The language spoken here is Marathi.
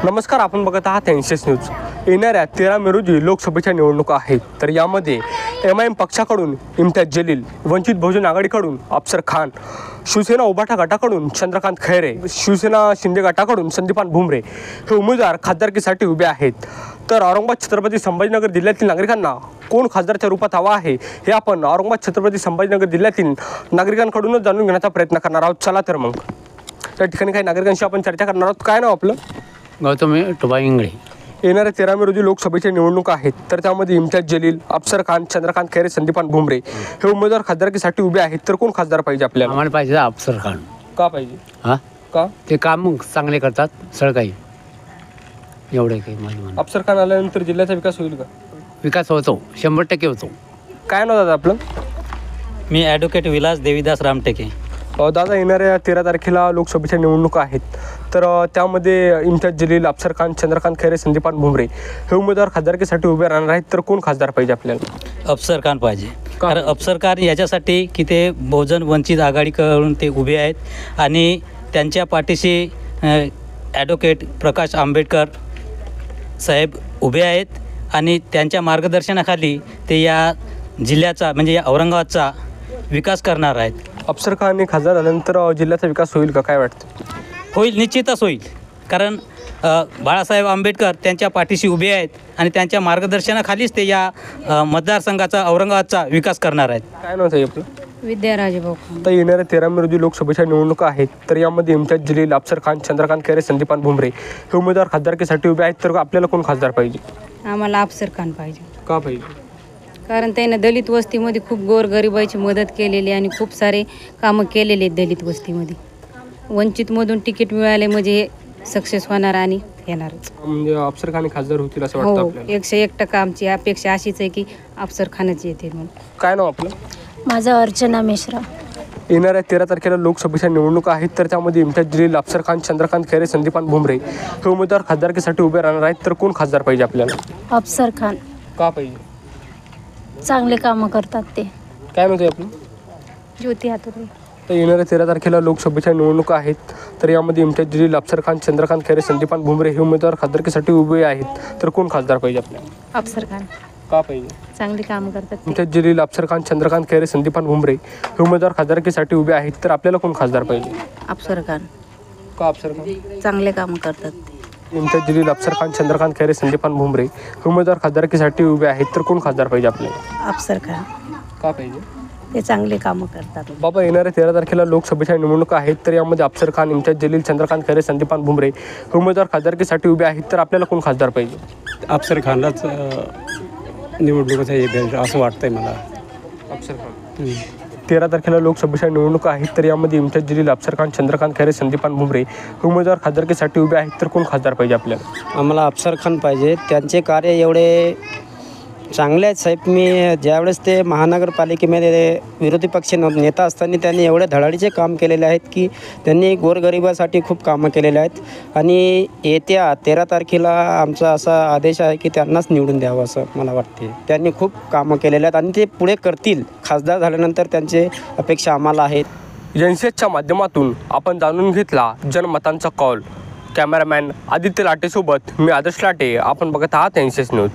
नमस्कार, आपण बघत आहात एनसीएस न्यूज. येणाऱ्या 13 मे रोजी लोकसभेच्या निवडणुका आहेत. तर यामध्ये एमआयएम पक्षाकडून इम्तियाज जलील, वंचित बहुजन आघाडीकडून अफसर खान, शिवसेना उभाटा गटाकडून चंद्रकांत खैरे, शिवसेना शिंदे गटाकडून संदीपान भुमरे हे उमेदवार खासदारकीसाठी उभे आहेत. तर औरंगाबाद छत्रपती संभाजीनगर जिल्ह्यातील नागरिकांना कोण खासदारच्या रूपात हवा आहे हे आपण औरंगाबाद छत्रपती संभाजीनगर जिल्ह्यातील नागरिकांकडूनच जाणून घेण्याचा प्रयत्न करणार आहोत. चला तर मग त्या ठिकाणी काही नागरिकांशी आपण चर्चा करणार आहोत. काय नाव आपलं? गौतम टोबा इंगळे. येणाऱ्या 13 मे रोजी लोकसभेच्या निवडणुका आहेत. तर त्यामध्ये इम्तियाज जलील, अफसर खान, चंद्रकांत खैरे, संदीपान भुमरे हे उमेदवार खासदारकीसाठी उभे आहेत. तर कोण खासदार पाहिजे आपल्याला? आम्हाला पाहिजे अफसर खान. का पाहिजे? हां, का? ते काम चांगले करतात सळकाई. एवढे काही माझं अफसर खान आल्यानंतर जिल्ह्याचा विकास होईल का? विकास होतो, 100% होतो. काय नाव दादा आपलं? मी ॲडव्होकेट विलास देवीदास रामटेके. दादा, येणाऱ्या 13 तारखेला लोकसभेच्या निवडणुका आहेत. तर त्यामध्ये इम्तियाज जलील, अफसर खान, चंद्रकांत खैरे, संदीपान भुमरे हे उमेदवार खासदारकीसाठी उभे राहणार आहेत. तर कोण खासदार पाहिजे आपल्याला? अफसर खान पाहिजे. का? कारण अफसर खान याच्यासाठी की ते बहुजन वंचित आघाडीकडून ते उभे आहेत आणि त्यांच्या पाठीशी ॲडव्होकेट प्रकाश आंबेडकर साहेब उभे आहेत आणि त्यांच्या मार्गदर्शनाखाली ते या जिल्ह्याचा म्हणजे या औरंगाबादचा विकास करणार आहेत. अफसर खान खासदार झाल्यानंतर जिल्ह्याचा विकास होईल का? काय वाटतं? होईल, निश्चितच होईल. कारण बाळासाहेब आंबेडकर त्यांच्या पाठीशी उभे आहेत आणि त्यांच्या मार्गदर्शनाखालीच ते या मतदारसंघाचा औरंगाबादचा विकास करणार आहेत. काय नाव आहे आपलं? विद्याराजे भाऊ. तर येणाऱ्या 13 मे रोजी लोकसभेच्या निवडणुका आहेत. तर यामध्ये इम्तियाज जलील, अफसर खान, चंद्रकांत खैरे, संदीपान भुमरे हे उमेदवार खासदारकीसाठी उभे आहेत. तर आपल्याला कोण खासदार पाहिजे? आम्हाला अफसर खान पाहिजे. का पाहिजे? कारण त्याने दलित वस्तीमध्ये खूप गोरगरिबाची मदत केलेली आणि खूप सारे कामं केलेले आहेत दलित वस्तीमध्ये. वंचितमधून तिकीट मिळाले म्हणजे हे सक्सेस होणार आणि येणारच. म्हणजे अफसर खान खासदार होतील असं वाटतं हो, आपल्याला? 101% आमची अपेक्षा अशीच आहे की अफसर खानच येते म्हणून. काय नाव आपलं? माझं अर्चना मिश्रा. येणाऱ्या 13 तारखेला लोकसभेच्या निवडणुका आहेत. तर त्यामध्ये इम्तियाज जलील, अफसर खान, चंद्रकांत खैरे, संदीपान भुमरे हे उमेदवार खासदारकीसाठी उभे राहणार आहेत. तर कोण खासदार पाहिजे आपल्याला? अफसर खान. का पाहिजे? चांगले कामं करतात ते. काय म्हणते आपलं? ज्योती हातुरे. तर येणाऱ्या 13 तारखेला लोकसभेच्या निवडणुका आहेत. तर यामध्ये इम्तियाज जलील, अफसर खान, चंद्रकांत खैरे, संदीपान भुमरे हे उमेदवार खासदारकीसाठी उभे आहेत. तर कोण खासदार पाहिजे आपल्याला? अफसर खान. का पाहिजे? चांगली कामं करतात ते. इम्तियाज जलील, अफसर खान, चंद्रकांत खैरे, संदीपान भुमरे हे उमेदवार खासदारकीसाठी उभे आहेत. तर आपल्याला कोण खासदार पाहिजे? अफसर खान. का अफसर खान? चांगले कामं करतात ते. इम्तियाज जलील, अफसर खान, चंद्रकांत खैरे, संदीपान भुमरे हे उमेदवार खासदारकीसाठी उभे आहेत. तर कोण खासदार पाहिजे आपल्याला? अफसर खान. का पाहिजे? ते चांगले कामं करतात. बाबा, येणाऱ्या 13 तारखेला लोकसभेच्या निवडणुका आहेत. तर यामध्ये अफसर खान, इम्तियाज जलील, चंद्रकांत खैरे, संदीपान भुमरे हे उमेदवार खासदारकीसाठी उभे आहेत. तर आपल्याला कोण खासदार पाहिजे? अफसर खानलाच निवडणुकीचं हे भेट असं वाटतंय मला. अफसर खान. 13 तारखेला लोकसभेच्या निवडणुका आहेत. तर यामध्ये इम्तियाज जलील, अफसर खान, चंद्रकांत खैरे, संदीपान भुमरे हे उमेदवार खासदारकीसाठी उभे आहेत. तर कोण खासदार पाहिजे आपल्याला? आम्हाला अफसर खान पाहिजे. त्यांचे कार्य एवढे चांगले आहेत साहेब. मी ज्यावेळेस ते महानगरपालिकेमध्ये विरोधी पक्ष नेता असताना त्यांनी एवढे धडाडीचे काम केलेले आहेत की त्यांनी गोरगरिबासाठी खूप कामं केलेले आहेत आणि येत्या 13 तारखेला आमचा असा आदेश आहे की त्यांनाच निवडून द्यावं असं मला वाटते. त्यांनी खूप कामं केलेले आहेत आणि ते पुढे करतील. खासदार झाल्यानंतर त्यांचे अपेक्षा आम्हाला आहेत. एनसीएसच्या माध्यमातून आपण जाणून घेतला जनमतांचा कौल. कॅमेरामॅन आदित्य लाटेसोबत मी आदर्श लाटे. आपण बघत आहात एनसीएस न्यूज.